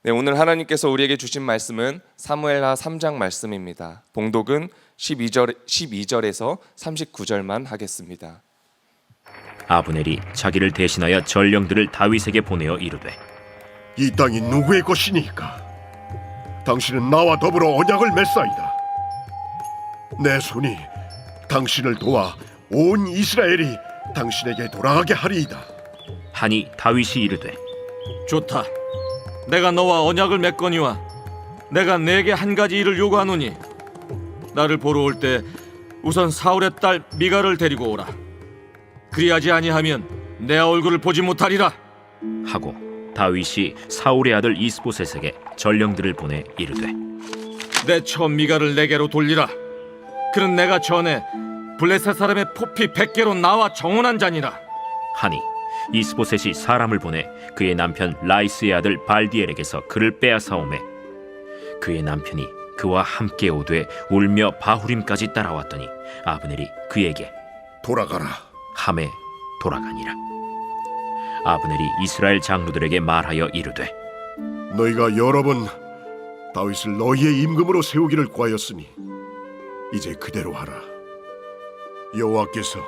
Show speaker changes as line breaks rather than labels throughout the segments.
네, 오늘 하나님께서 우리에게 주신 말씀은 사무엘하 3장 말씀입니다. 봉독은 12절에서 39절만 하겠습니다.
아브넬이 자기를 대신하여 전령들을 다윗에게 보내어 이르되,
이 땅이 누구의 것이니까? 당신은 나와 더불어 언약을 맺사이다. 내 손이 당신을 도와 온 이스라엘이 당신에게 돌아가게 하리이다.
하니 다윗이 이르되,
좋다. 내가 너와 언약을 맺거니와 내가 네게 한 가지 일을 요구하노니 나를 보러 올 때 우선 사울의 딸 미갈을 데리고 오라. 그리하지 아니하면 내 얼굴을 보지 못하리라.
하고 다윗이 사울의 아들 이스보셋에게 전령들을 보내 이르되,
내 처 미갈을 내게로 돌리라. 그는 내가 전에 블레셋 사람의 포피 100개로 나와 정언한 자니라.
하니 이스보셋이 사람을 보내 그의 남편 라이스의 아들 발디엘에게서 그를 빼앗아오매 그의 남편이 그와 함께 오되 울며 바후림까지 따라왔더니 아브넬이 그에게
돌아가라.
함에 돌아가니라. 아브넬이 이스라엘 장로들에게 말하여 이르되,
너희가 여러 번 다윗을 너희의 임금으로 세우기를 구하였으니 이제 그대로 하라. 여호와께서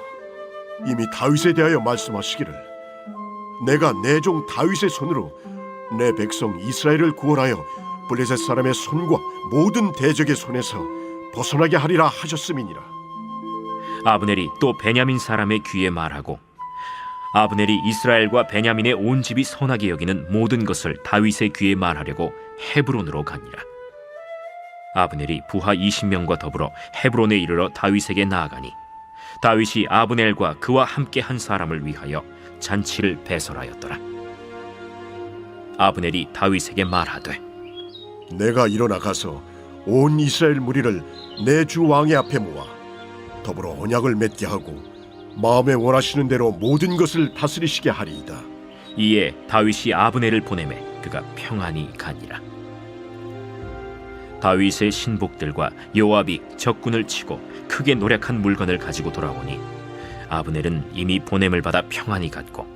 이미 다윗에 대하여 말씀하시기를 내가 내 종 다윗의 손으로 내 백성 이스라엘을 구원하여 블레셋 사람의 손과 모든 대적의 손에서 벗어나게 하리라 하셨음이니라.
아브넬이 또 베냐민 사람의 귀에 말하고 아브넬이 이스라엘과 베냐민의 온 집이 선하게 여기는 모든 것을 다윗의 귀에 말하려고 헤브론으로 가니라. 아브넬이 부하 20명과 더불어 헤브론에 이르러 다윗에게 나아가니 다윗이 아브넬과 그와 함께 한 사람을 위하여 잔치를 배설하였더라. 아브넬이 다윗에게 말하되,
내가 일어나 가서 온 이스라엘 무리를 내 주 왕의 앞에 모아 더불어 언약을 맺게 하고 마음에 원하시는 대로 모든 것을 다스리시게 하리이다.
이에 다윗이 아브넬을 보내매 그가 평안히 가니라. 다윗의 신복들과 요압이 적군을 치고 크게 노력한 물건을 가지고 돌아오니 아브넬은 이미 보냄을 받아 평안히 갔고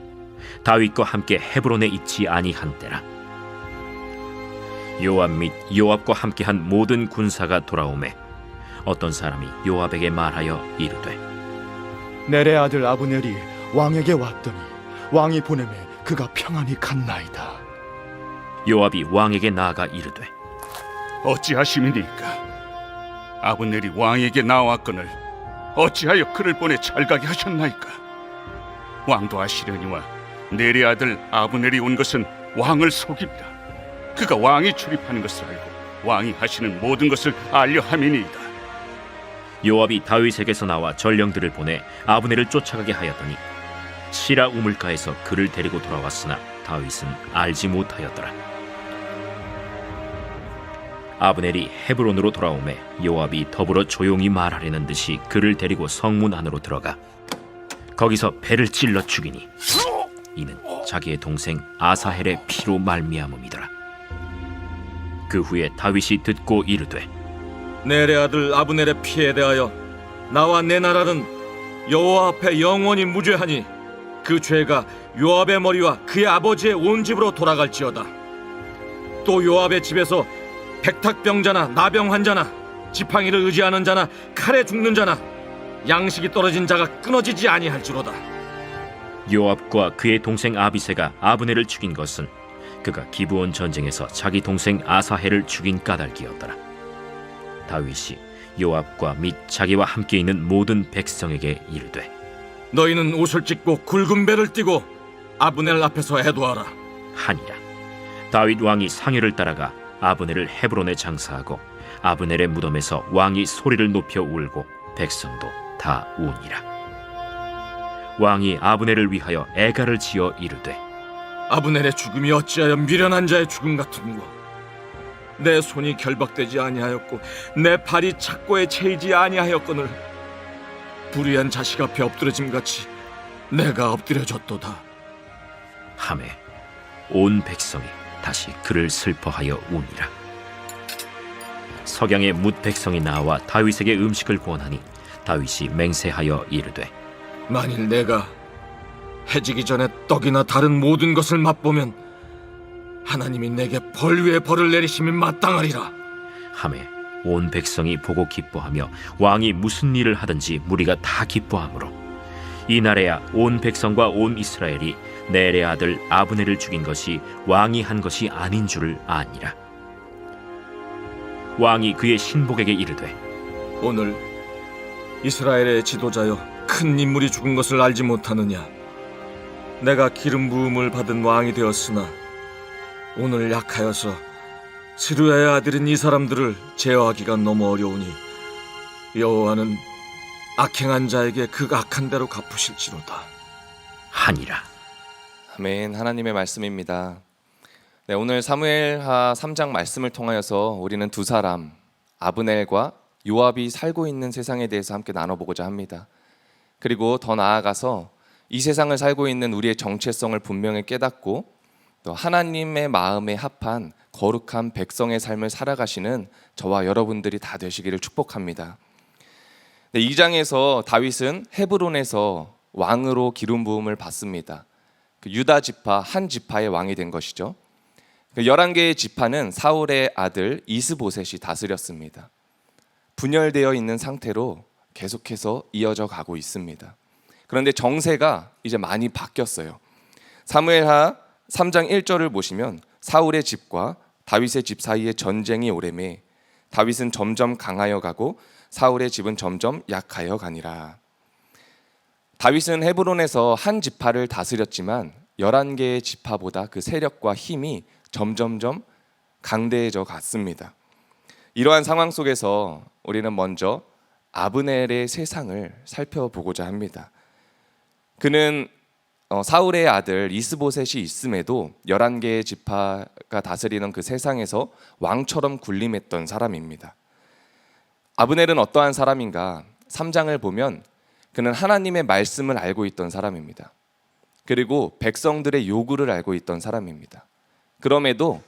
다윗과 함께 헤브론에 있지 아니한 때라. 요압 및 요압과 함께한 모든 군사가 돌아오매 어떤 사람이 요압에게 말하여 이르되,
넬의 아들 아브넬이 왕에게 왔더니 왕이 보내매 그가 평안히 갔나이다.
요압이 왕에게 나아가 이르되,
어찌하심이니까? 아브넬이 왕에게 나왔거늘 어찌하여 그를 보내 잘가게 하셨나이까? 왕도 아시려니와 넬의 아들 아브넬이 온 것은 왕을 속입니다. 그가 왕이 출입하는 것을 알고 왕이 하시는 모든 것을 알려 함이니이다.
요압이 다윗에게서 나와 전령들을 보내 아브넬을 쫓아가게 하였더니 시라 우물가에서 그를 데리고 돌아왔으나 다윗은 알지 못하였더라. 아브넬이 헤브론으로 돌아오매 요압이 더불어 조용히 말하려는 듯이 그를 데리고 성문 안으로 들어가 거기서 배를 찔러 죽이니 이는 자기의 동생 아사헬의 피로 말미암음이더라. 그 후에 다윗이 듣고 이르되,
넬의 아들 아브넬의 피에 대하여 나와 내 나라는 여호와 앞에 영원히 무죄하니 그 죄가 요압의 머리와 그의 아버지의 온 집으로 돌아갈지어다. 또 요압의 집에서 백탁병자나 나병 환자나 지팡이를 의지하는 자나 칼에 죽는 자나 양식이 떨어진 자가 끊어지지 아니할지로다.
요압과 그의 동생 아비새가 아브넬을 죽인 것은 그가 기브온 전쟁에서 자기 동생 아사헬을 죽인 까닭이었더라. 다윗이 요압과 및 자기와 함께 있는 모든 백성에게 이르되,
너희는 옷을 찢고 굵은 배를 띠고 아브넬 앞에서 애도하라
하니라. 다윗 왕이 상유를 따라가 아브넬을 헤브론에 장사하고 아브넬의 무덤에서 왕이 소리를 높여 울고 백성도 다 우니라. 왕이 아브넬을 위하여 애가를 지어 이르되,
아브넬의 죽음이 어찌하여 미련한 자의 죽음 같은고? 내 손이 결박되지 아니하였고 내 발이 착고에 채이지 아니하였거늘 불의한 자식 앞에 엎드러짐 같이 내가 엎드려졌도다.
하매 온 백성이 다시 그를 슬퍼하여 우니라. 석양에 뭇 백성이 나와 다윗에게 음식을 구원하니 다윗이 맹세하여 이르되,
만일 내가 해지기 전에 떡이나 다른 모든 것을 맛보면 하나님이 내게 벌 위에 벌을 내리심이 마땅하리라.
하매 온 백성이 보고 기뻐하며 왕이 무슨 일을 하든지 무리가 다 기뻐하므로 이날에야 온 백성과 온 이스라엘이 넬의 아들 아브넬을 죽인 것이 왕이 한 것이 아닌 줄을 아니라. 왕이 그의 신복에게 이르되
오늘 이스라엘의 지도자여 큰 인물이 죽은 것을 알지 못하느냐? 내가 기름 부음을 받은 왕이 되었으나 오늘 약하여서 스루야의 아들인 이 사람들을 제어하기가 너무 어려우니 여호와는 악행한 자에게 그 악한 대로 갚으실지로다.
하니라.
아멘. 하나님의 말씀입니다. 네, 오늘 사무엘하 3장 말씀을 통하여서 우리는 두 사람 아브넬과 요압이 살고 있는 세상에 대해서 함께 나눠보고자 합니다. 그리고 더 나아가서 이 세상을 살고 있는 우리의 정체성을 분명히 깨닫고 또 하나님의 마음에 합한 거룩한 백성의 삶을 살아가시는 저와 여러분들이 다 되시기를 축복합니다. 네, 이 장에서 다윗은 헤브론에서 왕으로 기름 부음을 받습니다. 그 유다 지파 한 지파의 왕이 된 것이죠. 그 11개의 지파는 사울의 아들 이스보셋이 다스렸습니다. 분열되어 있는 상태로 계속해서 이어져 가고 있습니다. 그런데 정세가 이제 많이 바뀌었어요. 사무엘하 3장 1절을 보시면 사울의 집과 다윗의 집 사이에 전쟁이 오래매 다윗은 점점 강하여 가고 사울의 집은 점점 약하여 가니라. 다윗은 헤브론에서 한 지파를 다스렸지만 11개의 지파보다 그 세력과 힘이 점점점 강대해져 갔습니다. 이러한 상황 속에서 우리는 먼저 아브넬의 세상을 살펴보고자 합니다. 그는 사울의 아들 이스보셋이 있음에도 11개의 지파가 다스리는 그 세상에서 왕처럼 군림했던 사람입니다. 아브넬은 어떠한 사람인가? 3장을 보면 그는 하나님의 말씀을 알고 있던 사람입니다. 그리고 백성들의 요구를 알고 있던 사람입니다. 그럼에도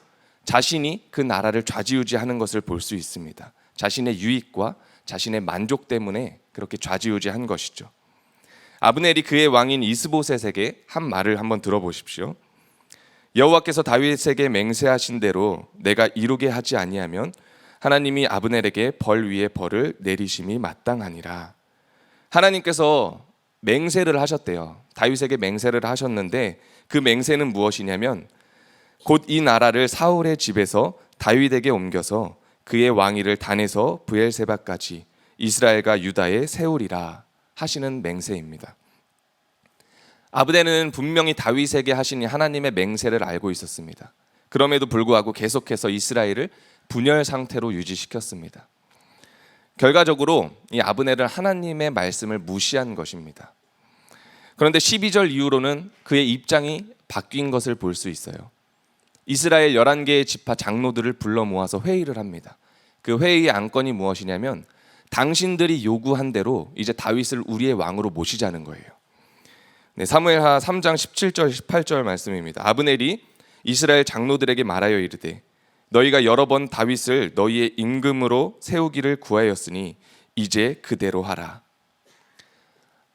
자신이 그 나라를 좌지우지하는 것을 볼 수 있습니다. 자신의 유익과 자신의 만족 때문에 그렇게 좌지우지한 것이죠. 아브넬이 그의 왕인 이스보셋에게 한 말을 한번 들어보십시오. 여호와께서 다윗에게 맹세하신 대로 내가 이루게 하지 아니하면 하나님이 아브넬에게 벌 위에 벌을 내리심이 마땅하니라. 하나님께서 맹세를 하셨대요. 다윗에게 맹세를 하셨는데 그 맹세는 무엇이냐면 곧 이 나라를 사울의 집에서 다윗에게 옮겨서 그의 왕위를 단에서 브엘세바까지 이스라엘과 유다에 세우리라 하시는 맹세입니다. 아브넬은 분명히 다윗에게 하신 하나님의 맹세를 알고 있었습니다. 그럼에도 불구하고 계속해서 이스라엘을 분열 상태로 유지시켰습니다. 결과적으로 이 아브넬은 하나님의 말씀을 무시한 것입니다. 그런데 12절 이후로는 그의 입장이 바뀐 것을 볼 수 있어요. 이스라엘 11개의 지파 장로들을 불러 모아서 회의를 합니다. 그 회의의 안건이 무엇이냐면 당신들이 요구한 대로 이제 다윗을 우리의 왕으로 모시자는 거예요. 네, 사무엘하 3장 17절 18절 말씀입니다. 아브넬이 이스라엘 장로들에게 말하여 이르되 너희가 여러 번 다윗을 너희의 임금으로 세우기를 구하였으니 이제 그대로 하라.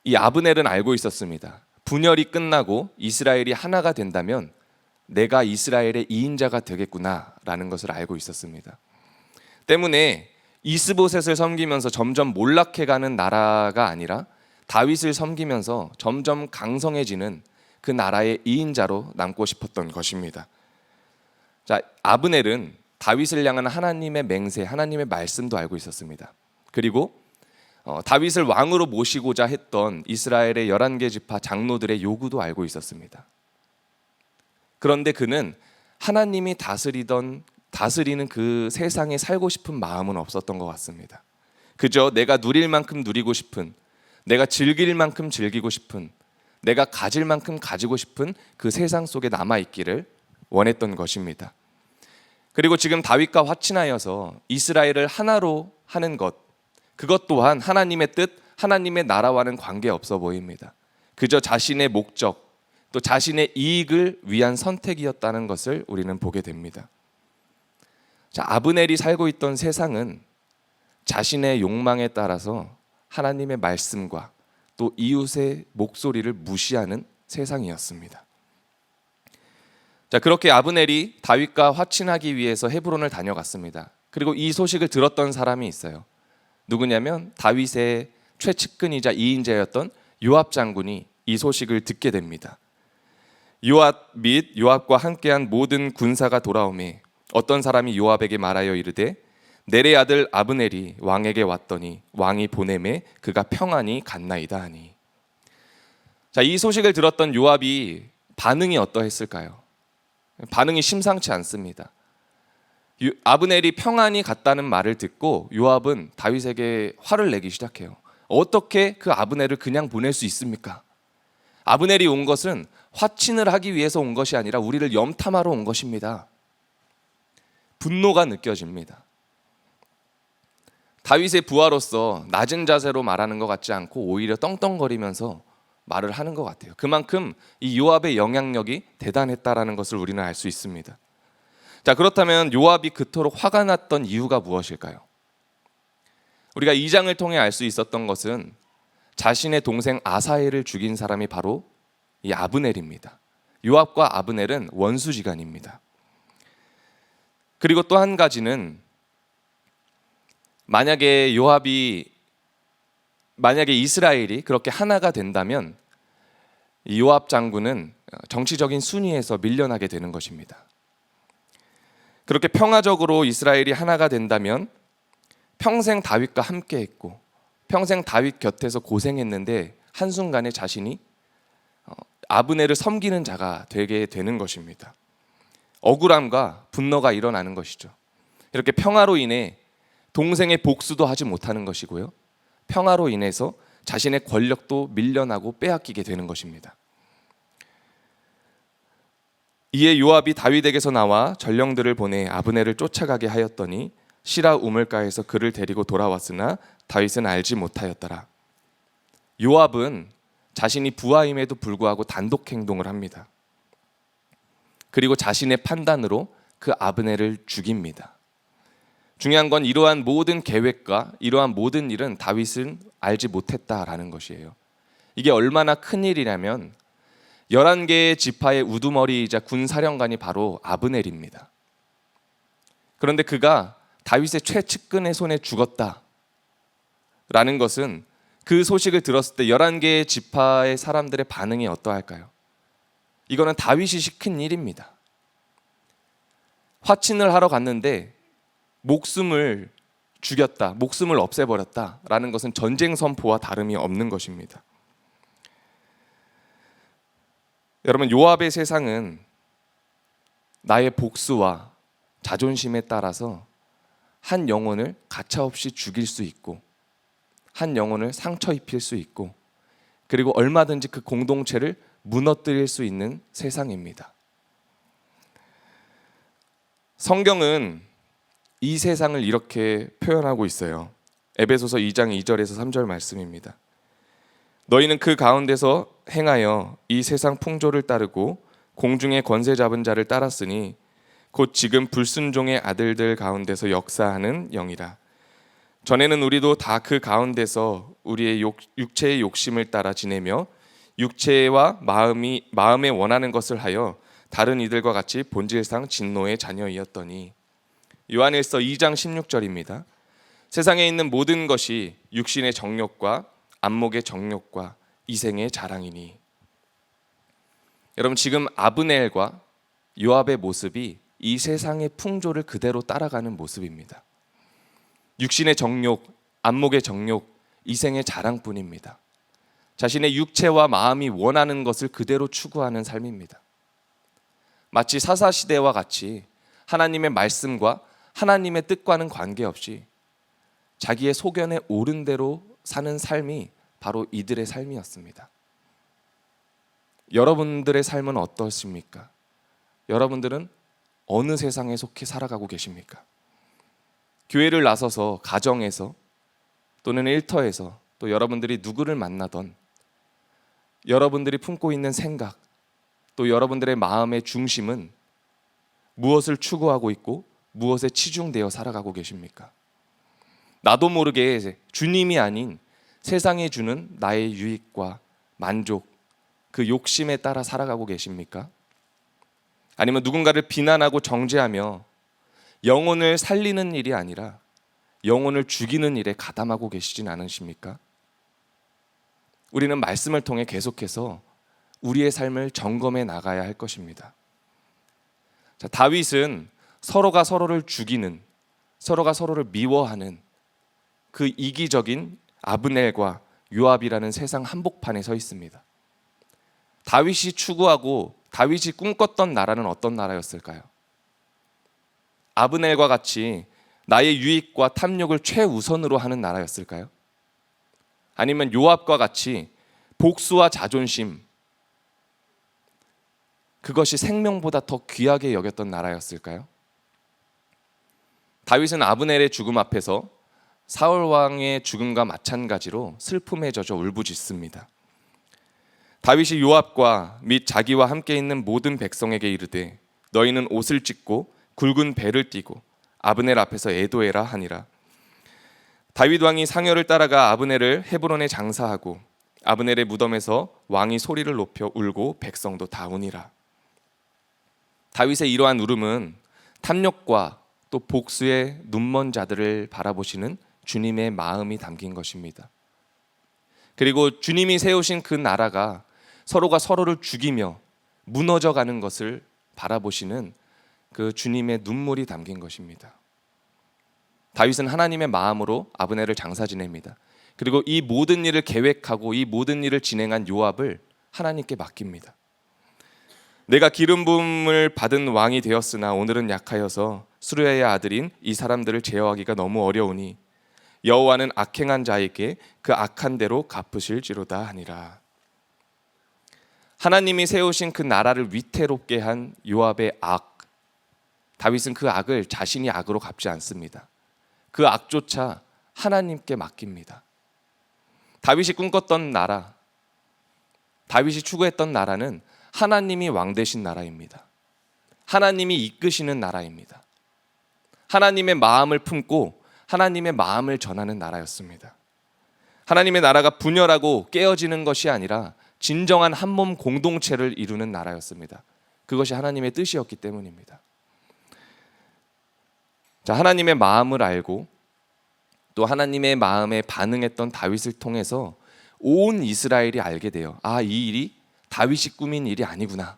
이 아브넬은 알고 있었습니다. 분열이 끝나고 이스라엘이 하나가 된다면 내가 이스라엘의 2인자가 되겠구나라는 것을 알고 있었습니다. 때문에 이스보셋을 섬기면서 점점 몰락해가는 나라가 아니라 다윗을 섬기면서 점점 강성해지는 그 나라의 2인자로 남고 싶었던 것입니다. 자, 아브넬은 다윗을 향한 하나님의 맹세, 하나님의 말씀도 알고 있었습니다. 그리고 다윗을 왕으로 모시고자 했던 이스라엘의 11개 지파 장로들의 요구도 알고 있었습니다. 그런데 그는 하나님이 다스리는 그 세상에 살고 싶은 마음은 없었던 것 같습니다. 그저 내가 누릴 만큼 누리고 싶은, 내가 즐길 만큼 즐기고 싶은, 내가 가질 만큼 가지고 싶은 그 세상 속에 남아있기를 원했던 것입니다. 그리고 지금 다윗과 화친하여서 이스라엘을 하나로 하는 것, 그것 또한 하나님의 뜻, 하나님의 나라와는 관계없어 보입니다. 그저 자신의 목적, 또 자신의 이익을 위한 선택이었다는 것을 우리는 보게 됩니다. 자, 아브넬이 살고 있던 세상은 자신의 욕망에 따라서 하나님의 말씀과 또 이웃의 목소리를 무시하는 세상이었습니다. 자, 그렇게 아브넬이 다윗과 화친하기 위해서 헤브론을 다녀갔습니다. 그리고 이 소식을 들었던 사람이 있어요. 누구냐면 다윗의 최측근이자 2인자였던 요압 장군이 이 소식을 듣게 됩니다. 요압 및 요압과 함께한 모든 군사가 돌아오매 어떤 사람이 요압에게 말하여 이르되 넬의 아들 아브넬이 왕에게 왔더니 왕이 보내매 그가 평안히 갔나이다 하니. 자, 이 소식을 들었던 요압이 반응이 어떠했을까요? 반응이 심상치 않습니다. 아브넬이 평안히 갔다는 말을 듣고 요압은 다윗에게 화를 내기 시작해요. 어떻게 그 아브넬을 그냥 보낼 수 있습니까? 아브넬이 온 것은 화친을 하기 위해서 온 것이 아니라 우리를 염탐하러 온 것입니다. 분노가 느껴집니다. 다윗의 부하로서 낮은 자세로 말하는 것 같지 않고 오히려 떵떵거리면서 말을 하는 것 같아요. 그만큼 이 요압의 영향력이 대단했다라는 것을 우리는 알 수 있습니다. 자, 그렇다면 요압이 그토록 화가 났던 이유가 무엇일까요? 우리가 2장을 통해 알 수 있었던 것은 자신의 동생 아사헬을 죽인 사람이 바로 이 아브넬입니다. 요압과 아브넬은 원수지간입니다. 그리고 또 한 가지는 만약에 이스라엘이 그렇게 하나가 된다면 이 요압 장군은 정치적인 순위에서 밀려나게 되는 것입니다. 그렇게 평화적으로 이스라엘이 하나가 된다면 평생 다윗과 함께 했고 평생 다윗 곁에서 고생했는데 한순간에 자신이 아브넬을 섬기는 자가 되게 되는 것입니다. 억울함과 분노가 일어나는 것이죠. 이렇게 평화로 인해 동생의 복수도 하지 못하는 것이고요. 평화로 인해서 자신의 권력도 밀려나고 빼앗기게 되는 것입니다. 이에 요압이 다윗에게서 나와 전령들을 보내 아브넬을 쫓아가게 하였더니 시라 우물가에서 그를 데리고 돌아왔으나 다윗은 알지 못하였더라. 요압은 자신이 부하임에도 불구하고 단독 행동을 합니다. 그리고 자신의 판단으로 그 아브넬을 죽입니다. 중요한 건 이러한 모든 계획과 이러한 모든 일은 다윗은 알지 못했다라는 것이에요. 이게 얼마나 큰 일이냐면 11개의 지파의 우두머리이자 군사령관이 바로 아브넬입니다. 그런데 그가 다윗의 최측근의 손에 죽었다라는 것은 그 소식을 들었을 때 11개의 지파의 사람들의 반응이 어떠할까요? 이거는 다윗이 시킨 일입니다. 화친을 하러 갔는데 목숨을 죽였다, 목숨을 없애버렸다라는 것은 전쟁 선포와 다름이 없는 것입니다. 여러분, 요압의 세상은 나의 복수와 자존심에 따라서 한 영혼을 가차없이 죽일 수 있고 한 영혼을 상처 입힐 수 있고 그리고 얼마든지 그 공동체를 무너뜨릴 수 있는 세상입니다. 성경은 이 세상을 이렇게 표현하고 있어요. 에베소서 2장 2절에서 3절 말씀입니다. 너희는 그 가운데서 행하여 이 세상 풍조를 따르고 공중의 권세 잡은 자를 따랐으니 곧 지금 불순종의 아들들 가운데서 역사하는 영이라. 전에는 우리도 다 그 가운데서 우리의 육체의 욕심을 따라 지내며 육체와 마음에 원하는 것을 하여 다른 이들과 같이 본질상 진노의 자녀이었더니. 요한일서 2장 16절입니다. 세상에 있는 모든 것이 육신의 정욕과 안목의 정욕과 이생의 자랑이니. 여러분, 지금 아브넬과 요압의 모습이 이 세상의 풍조를 그대로 따라가는 모습입니다. 육신의 정욕, 안목의 정욕, 이생의 자랑뿐입니다. 자신의 육체와 마음이 원하는 것을 그대로 추구하는 삶입니다. 마치 사사시대와 같이 하나님의 말씀과 하나님의 뜻과는 관계없이 자기의 소견에 옳은 대로 사는 삶이 바로 이들의 삶이었습니다. 여러분들의 삶은 어떠십니까? 여러분들은 어느 세상에 속해 살아가고 계십니까? 교회를 나서서 가정에서 또는 일터에서 또 여러분들이 누구를 만나던 여러분들이 품고 있는 생각 또 여러분들의 마음의 중심은 무엇을 추구하고 있고 무엇에 치중되어 살아가고 계십니까? 나도 모르게 주님이 아닌 세상이 주는 나의 유익과 만족, 그 욕심에 따라 살아가고 계십니까? 아니면 누군가를 비난하고 정죄하며 영혼을 살리는 일이 아니라 영혼을 죽이는 일에 가담하고 계시진 않으십니까? 우리는 말씀을 통해 계속해서 우리의 삶을 점검해 나가야 할 것입니다. 자, 다윗은 서로가 서로를 죽이는, 서로가 서로를 미워하는 그 이기적인 아브넬과 요압이라는 세상 한복판에 서 있습니다. 다윗이 추구하고 다윗이 꿈꿨던 나라는 어떤 나라였을까요? 아브넬과 같이 나의 유익과 탐욕을 최우선으로 하는 나라였을까요? 아니면 요압과 같이 복수와 자존심, 그것이 생명보다 더 귀하게 여겼던 나라였을까요? 다윗은 아브넬의 죽음 앞에서 사울 왕의 죽음과 마찬가지로 슬픔에 젖어 울부짖습니다. 다윗이 요압과 및 자기와 함께 있는 모든 백성에게 이르되 너희는 옷을 찢고 굵은 배를 띠고 아브넬 앞에서 애도해라 하니라. 다윗 왕이 상여를 따라가 아브넬을 헤브론에 장사하고 아브넬의 무덤에서 왕이 소리를 높여 울고 백성도 다 우니라. 다윗의 이러한 울음은 탐욕과 또 복수의 눈먼 자들을 바라보시는 주님의 마음이 담긴 것입니다. 그리고 주님이 세우신 그 나라가 서로가 서로를 죽이며 무너져가는 것을 바라보시는 그 주님의 눈물이 담긴 것입니다. 다윗은 하나님의 마음으로 아브넬을 장사 지냅니다. 그리고 이 모든 일을 계획하고 이 모든 일을 진행한 요압을 하나님께 맡깁니다. 내가 기름 부음을 받은 왕이 되었으나 오늘은 약하여서 수르야의 아들인 이 사람들을 제어하기가 너무 어려우니 여호와는 악행한 자에게 그 악한 대로 갚으실지로다 하니라. 하나님이 세우신 그 나라를 위태롭게 한 요압의 악, 다윗은 그 악을 자신이 악으로 갚지 않습니다. 그 악조차 하나님께 맡깁니다. 다윗이 꿈꿨던 나라, 다윗이 추구했던 나라는 하나님이 왕 되신 나라입니다. 하나님이 이끄시는 나라입니다. 하나님의 마음을 품고 하나님의 마음을 전하는 나라였습니다. 하나님의 나라가 분열하고 깨어지는 것이 아니라 진정한 한몸 공동체를 이루는 나라였습니다. 그것이 하나님의 뜻이었기 때문입니다. 자, 하나님의 마음을 알고 또 하나님의 마음에 반응했던 다윗을 통해서 온 이스라엘이 알게 돼요. 아, 이 일이 다윗이 꾸민 일이 아니구나.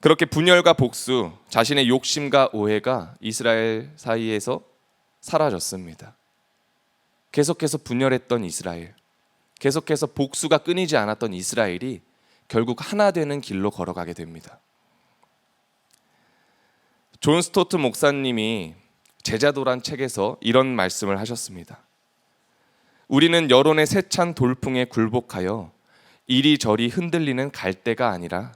그렇게 분열과 복수, 자신의 욕심과 오해가 이스라엘 사이에서 사라졌습니다. 계속해서 분열했던 이스라엘, 계속해서 복수가 끊이지 않았던 이스라엘이 결국 하나 되는 길로 걸어가게 됩니다. 존 스토트 목사님이 제자도란 책에서 이런 말씀을 하셨습니다. 우리는 여론의 세찬 돌풍에 굴복하여 이리저리 흔들리는 갈대가 아니라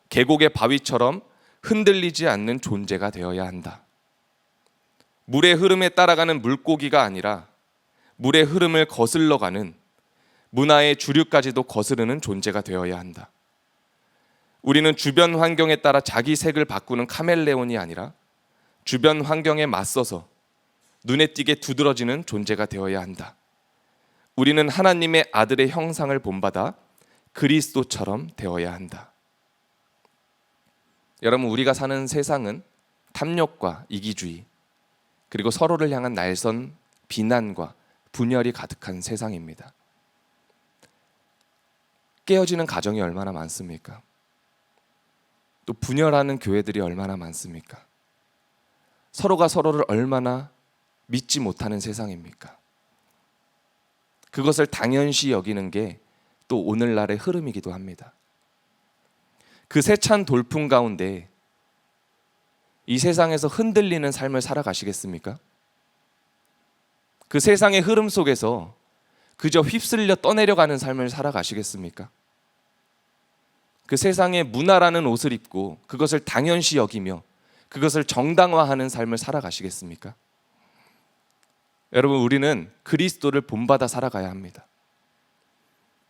계곡의 바위처럼 흔들리지 않는 존재가 되어야 한다. 물의 흐름에 따라가는 물고기가 아니라 물의 흐름을 거슬러가는 문화의 주류까지도 거스르는 존재가 되어야 한다. 우리는 주변 환경에 따라 자기 색을 바꾸는 카멜레온이 아니라 주변 환경에 맞서서 눈에 띄게 두드러지는 존재가 되어야 한다. 우리는 하나님의 아들의 형상을 본받아 그리스도처럼 되어야 한다. 여러분, 우리가 사는 세상은 탐욕과 이기주의, 그리고 서로를 향한 날선 비난과 분열이 가득한 세상입니다. 깨어지는 가정이 얼마나 많습니까? 또 분열하는 교회들이 얼마나 많습니까? 서로가 서로를 얼마나 믿지 못하는 세상입니까? 그것을 당연시 여기는 게 또 오늘날의 흐름이기도 합니다. 그 세찬 돌풍 가운데 이 세상에서 흔들리는 삶을 살아가시겠습니까? 그 세상의 흐름 속에서 그저 휩쓸려 떠내려가는 삶을 살아가시겠습니까? 그 세상의 문화라는 옷을 입고 그것을 당연시 여기며 그것을 정당화하는 삶을 살아가시겠습니까? 여러분, 우리는 그리스도를 본받아 살아가야 합니다.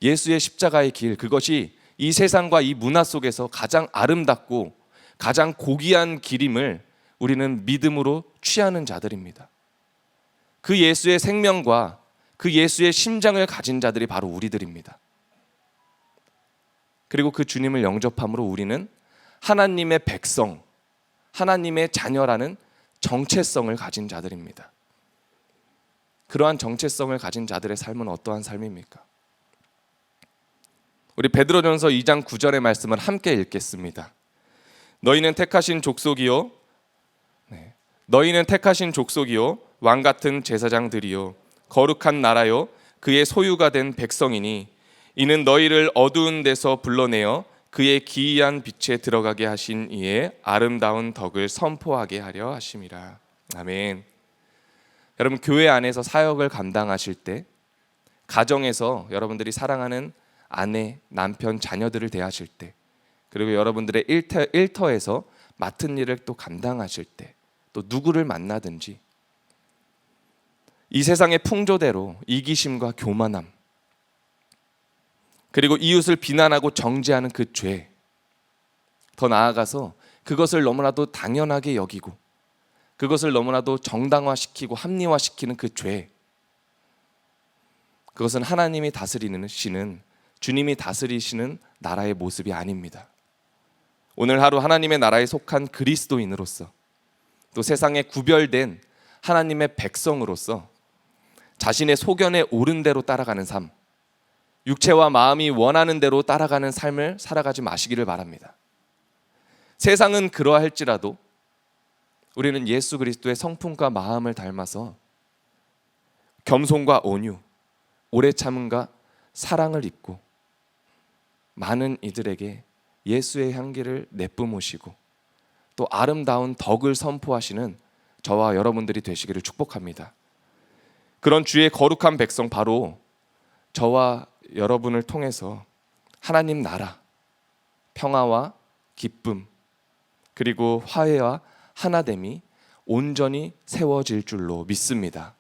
예수의 십자가의 길, 그것이 이 세상과 이 문화 속에서 가장 아름답고 가장 고귀한 길임을 우리는 믿음으로 취하는 자들입니다. 그 예수의 생명과 그 예수의 심장을 가진 자들이 바로 우리들입니다. 그리고 그 주님을 영접함으로 우리는 하나님의 백성, 하나님의 자녀라는 정체성을 가진 자들입니다. 그러한 정체성을 가진 자들의 삶은 어떠한 삶입니까? 우리 베드로전서 2장 9절의 말씀을 함께 읽겠습니다. 너희는 택하신 족속이요, 너희는 택하신 족속이요, 왕 같은 제사장들이요, 거룩한 나라요, 그의 소유가 된 백성이니 이는 너희를 어두운 데서 불러내어 그의 기이한 빛에 들어가게 하신 이의 아름다운 덕을 선포하게 하려 하심이라. 아멘. 여러분, 교회 안에서 사역을 감당하실 때, 가정에서 여러분들이 사랑하는 아내, 남편, 자녀들을 대하실 때, 그리고 여러분들의 일터에서 맡은 일을 또 감당하실 때, 또 누구를 만나든지 이 세상의 풍조대로 이기심과 교만함, 그리고 이웃을 비난하고 정죄하는 그 죄, 더 나아가서 그것을 너무나도 당연하게 여기고 그것을 너무나도 정당화시키고 합리화시키는 그 죄, 그것은 하나님이 다스리시는, 주님이 다스리시는 나라의 모습이 아닙니다. 오늘 하루 하나님의 나라에 속한 그리스도인으로서, 또 세상에 구별된 하나님의 백성으로서 자신의 소견에 옳은 대로 따라가는 삶, 육체와 마음이 원하는 대로 따라가는 삶을 살아가지 마시기를 바랍니다. 세상은 그러할지라도 우리는 예수 그리스도의 성품과 마음을 닮아서 겸손과 온유, 오래 참음과 사랑을 입고 많은 이들에게 예수의 향기를 내뿜으시고 또 아름다운 덕을 선포하시는 저와 여러분들이 되시기를 축복합니다. 그런 주의 거룩한 백성, 바로 저와 여러분을 통해서 하나님 나라, 평화와 기쁨, 그리고 화해와 하나됨이 온전히 세워질 줄로 믿습니다.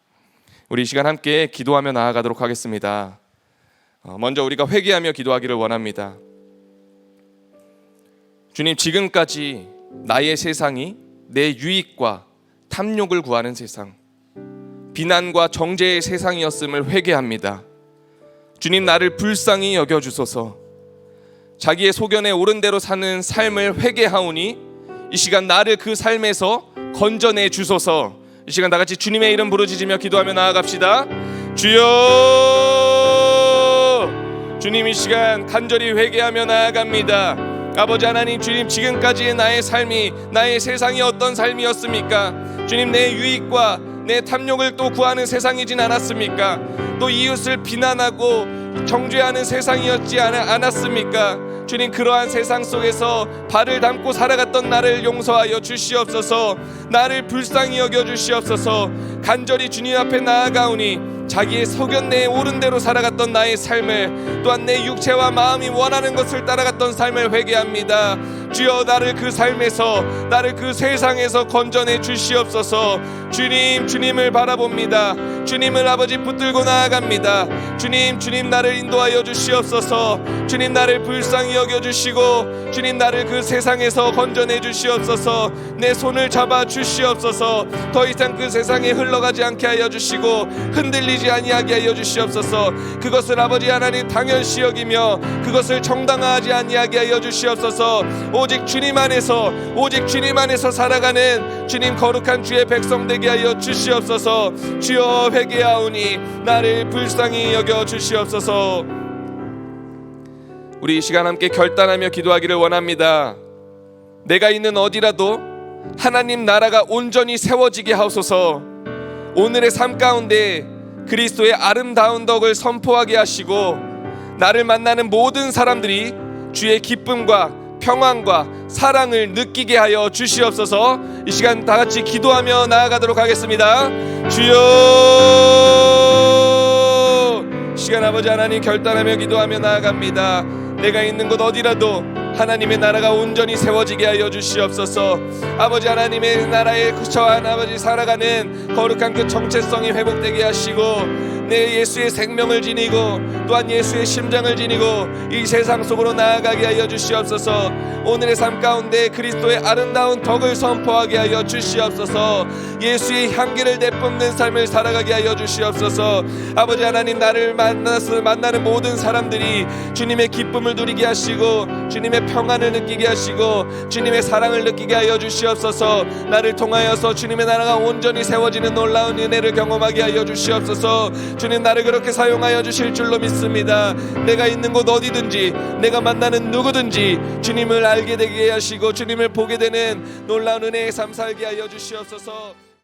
우리 이 시간 함께 기도하며 나아가도록 하겠습니다. 먼저 우리가 회개하며 기도하기를 원합니다. 주님, 지금까지 나의 세상이 내 유익과 탐욕을 구하는 세상, 비난과 정죄의 세상이었음을 회개합니다. 주님, 나를 불쌍히 여겨주소서. 자기의 소견에 옳은 대로 사는 삶을 회개하오니 이 시간 나를 그 삶에서 건져내 주소서. 이 시간 다 같이 주님의 이름 부르짖으며 기도하며 나아갑시다. 주여, 주님, 이 시간 간절히 회개하며 나아갑니다. 아버지 하나님, 주님, 지금까지의 나의 삶이, 나의 세상이 어떤 삶이었습니까? 주님, 내 유익과 내 탐욕을 또 구하는 세상이진 않았습니까? 또 이웃을 비난하고 정죄하는 세상이었지 않았습니까? 주님, 그러한 세상 속에서 발을 담고 살아갔던 나를 용서하여 주시옵소서. 나를 불쌍히 여겨 주시옵소서. 간절히 주님 앞에 나아가오니 자기의 소견 내에 옳은 대로 살아갔던 나의 삶을, 또한 내 육체와 마음이 원하는 것을 따라갔던 삶을 회개합니다. 주여, 나를 그 삶에서, 나를 그 세상에서 건져내 주시옵소서. 주님, 주님을 바라봅니다. 주님을 아버지 붙들고 나아갑니다. 주님, 주님, 나를 인도하여 주시옵소서. 주님, 나를 불쌍히 여겨주시고 주님, 나를 그 세상에서 건져내 주시옵소서. 내 손을 잡아 주시옵소서. 더 이상 그 세상에 흘러가지 않게 하여 주시고 흔들리지 아니하게 하여 주시옵소서. 그것을 아버지 하나님 당연시 여기며 그것을 정당화하지 아니하게 하여 주시옵소서. 오직 주님 안에서, 오직 주님 안에서 살아가는 주님 거룩한 주의 백성 되게 하여 주시옵소서. 주여, 회개하오니 나를 불쌍히 여겨 주시옵소서. 우리 이 시간 함께 결단하며 기도하기를 원합니다. 내가 있는 어디라도 하나님 나라가 온전히 세워지게 하옵소서. 오늘의 삶 가운데 그리스도의 아름다운 덕을 선포하게 하시고 나를 만나는 모든 사람들이 주의 기쁨과 평안과 사랑을 느끼게 하여 주시옵소서. 이 시간 다 같이 기도하며 나아가도록 하겠습니다. 주여, 시간 아버지 하나님 결단하며 기도하며 나아갑니다. 내가 있는 곳 어디라도 하나님의 나라가 온전히 세워지게 하여 주시옵소서. 아버지 하나님의 나라에 처한 아버지 살아가는 거룩한 그 정체성이 회복되게 하시고 내 예수의 생명을 지니고 또한 예수의 심장을 지니고 이 세상 속으로 나아가게 하여 주시옵소서. 오늘의 삶 가운데 그리스도의 아름다운 덕을 선포하게 하여 주시옵소서. 예수의 향기를 내뿜는 삶을 살아가게 하여 주시옵소서. 아버지 하나님, 나를 만나는 모든 사람들이 주님의 기쁨을 누리게 하시고 주님의 평안을 느끼게 하시고 주님의 사랑을 느끼게 하여 주시옵소서. 나를 통하여서 주님의 나라가 온전히 세워지는 놀라운 은혜를 경험하게 하여 주시옵소서. 주님, 나를 그렇게 사용하여 주실 줄로 믿습니다. 내가 있는 곳 어디든지 내가 만나는 누구든지 주님을 알게 되게 하시고 주님을 보게 되는 놀라운 은혜의 삶 살게 하여 주시옵소서.